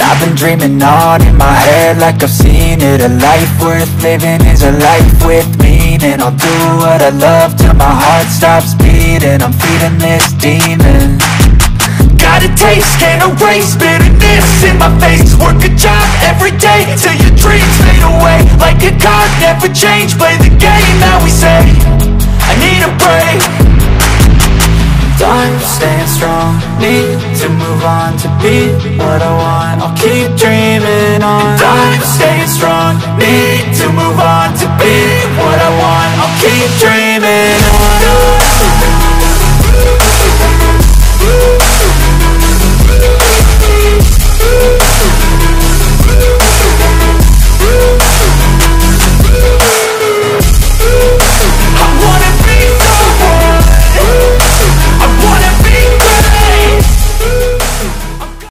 I've been dreaming on in my head like I've seen it. A life worth living is a life with meaning. I'll do what I love till my heart stops beating. I'm feeding this demon. Got a taste, can't erase bitterness in my face. Work a job every day till your dreams fade away. Like a card, never change, play the game that we say. I need a break. I'm staying strong, need to move on to be what I want. I'll keep dreaming on. I'm staying strong, need to move on to be what I want. I'll keep dreaming